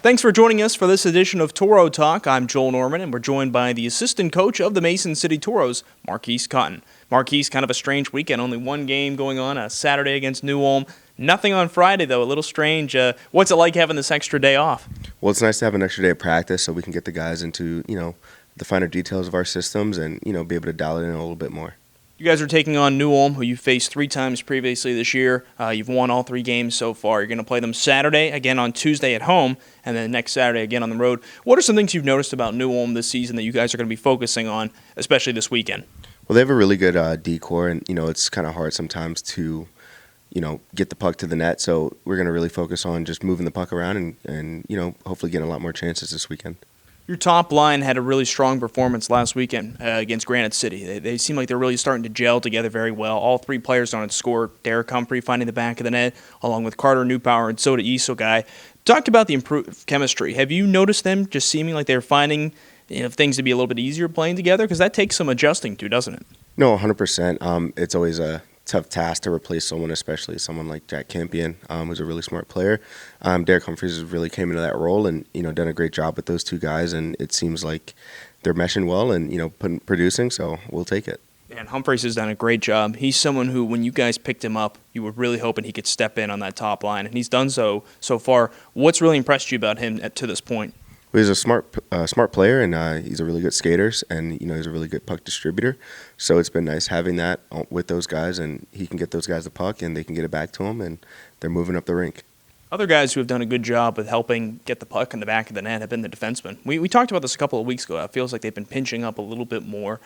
Thanks for joining us for this edition of Toro Talk. I'm Joel Norman, and we're joined by the assistant coach of the Mason City Toros, Marquise Cotten. Marquise, kind of a strange weekend. Only one game going on, a Saturday against New Ulm. Nothing on Friday, though. A little strange. What's it like having this extra day off? Well, it's nice to have an extra day of practice so we can get the guys into, the finer details of our systems and, be able to dial it in a little bit more. You guys are taking on New Ulm, who you faced 3 times previously this year. You've won all 3 games so far. You're going to play them Saturday, again on Tuesday at home, and then next Saturday again on the road. What are some things you've noticed about New Ulm this season that you guys are going to be focusing on, especially this weekend? Well, they have a really good decor, and, it's kind of hard sometimes to, get the puck to the net. So we're going to really focus on just moving the puck around and hopefully getting a lot more chances this weekend. Your top line had a really strong performance last weekend against Granite City. They seem like they're really starting to gel together very well. All 3 players on it score. Derek Humphrey finding the back of the net, along with Carter Newpower and Soda Isogai. Talk about the improved chemistry. Have you noticed them just seeming like they're finding things to be a little bit easier playing together? Because that takes some adjusting to, doesn't it? No, 100%. It's always a tough task to replace someone, especially someone like Jack Campion, who's a really smart player. Derek Humphreys really came into that role and, done a great job with those 2 guys, and it seems like they're meshing well and, producing, so we'll take it. And Humphreys has done a great job. He's someone who, when you guys picked him up, you were really hoping he could step in on that top line, and he's done so far. What's really impressed you about him to this point? Well, he's a smart player, and he's a really good skater, and he's a really good puck distributor. So it's been nice having that with those guys, and he can get those guys the puck, and they can get it back to him, and they're moving up the rink. Other guys who have done a good job with helping get the puck in the back of the net have been the defensemen. We talked about this a couple of weeks ago. It feels like they've been pinching up a little bit more.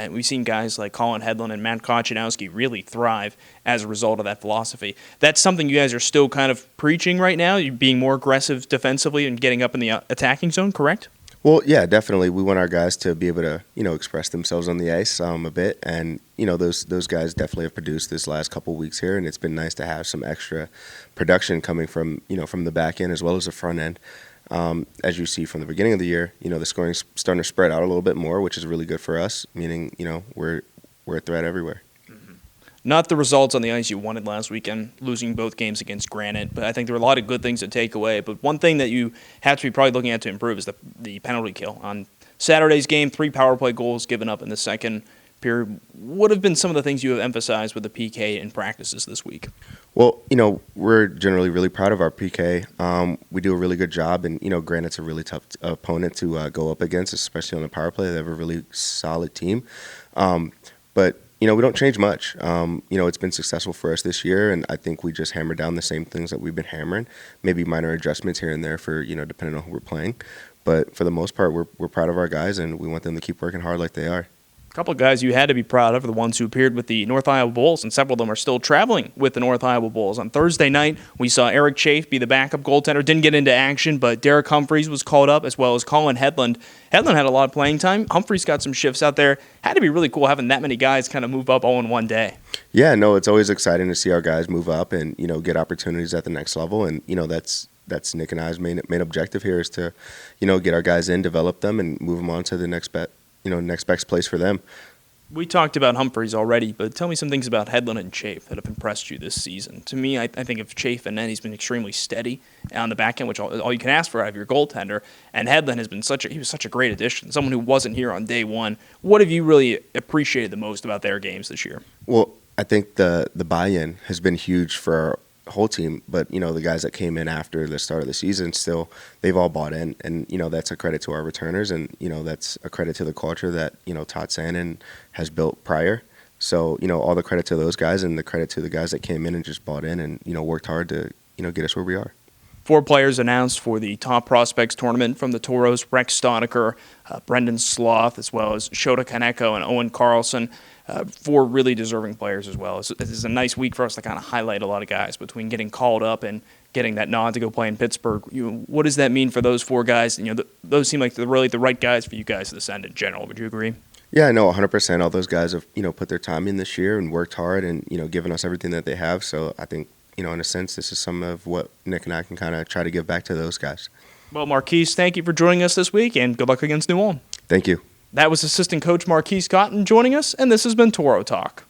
We've seen guys like Colin Hedlund and Matt Kochanowski really thrive as a result of that philosophy. That's something you guys are still kind of preaching right now, you being more aggressive defensively and getting up in the attacking zone, correct? Well, yeah, definitely. We want our guys to be able to, express themselves on the ice a bit, and those guys definitely have produced this last couple weeks here, and it's been nice to have some extra production coming from from the back end as well as the front end. As you see from the beginning of the year, the scoring's starting to spread out a little bit more, which is really good for us. Meaning, we're a threat everywhere. Not the results on the ice you wanted last weekend, losing both games against Granite, but I think there were a lot of good things to take away. But one thing that you have to be probably looking at to improve is the penalty kill. On Saturday's game, 3 power play goals given up in the second period. What have been some of the things you have emphasized with the PK in practices this week? Well, we're generally really proud of our PK. We do a really good job, and, Granite's a really tough opponent to go up against, especially on the power play. They have a really solid team. But we don't change much. It's been successful for us this year, and I think we just hammer down the same things that we've been hammering. Maybe minor adjustments here and there for, depending on who we're playing. But for the most part, we're proud of our guys, and we want them to keep working hard like they are. A couple of guys you had to be proud of are the ones who appeared with the North Iowa Bulls, and several of them are still traveling with the North Iowa Bulls. On Thursday night, we saw Eric Chafe be the backup goaltender. Didn't get into action, but Derek Humphreys was called up, as well as Colin Hedlund. Hedlund had a lot of playing time. Humphreys got some shifts out there. Had to be really cool having that many guys kind of move up all in one day. Yeah, no, it's always exciting to see our guys move up and, get opportunities at the next level. And, that's Nick and I's main objective here is to, get our guys in, develop them, and move them on to the next best place for them. We talked about Humphreys already, but tell me some things about Hedlund and Chafe that have impressed you this season. To me, I think of Chafe and then he's been extremely steady on the back end, which all you can ask for out of your goaltender. And Hedlund has been he was such a great addition, someone who wasn't here on day one. What have you really appreciated the most about their games this year? Well, I think the buy-in has been huge for our whole team, but the guys that came in after the start of the season, still they've all bought in, and that's a credit to our returners, and that's a credit to the culture that Todd Sannon has built prior. So all the credit to those guys, and the credit to the guys that came in and just bought in and worked hard to get us where we are. 4 players announced for the Top Prospects tournament from the Toros: Rex Stoniker, Brendan Sloth, as well as Shota Kaneko and Owen Carlson. 4 really deserving players as well. This is a nice week for us to kind of highlight a lot of guys between getting called up and getting that nod to go play in Pittsburgh. What does that mean for those 4 guys? Those seem like they're really the right guys for you guys to send in general. Would you agree? Yeah, I know 100%. All those guys have put their time in this year and worked hard and given us everything that they have. So I think in a sense, this is some of what Nick and I can kind of try to give back to those guys. Well, Marquise, thank you for joining us this week, and good luck against New Ulm. Thank you. That was assistant coach Marquise Cotten joining us, and this has been Toro Talk.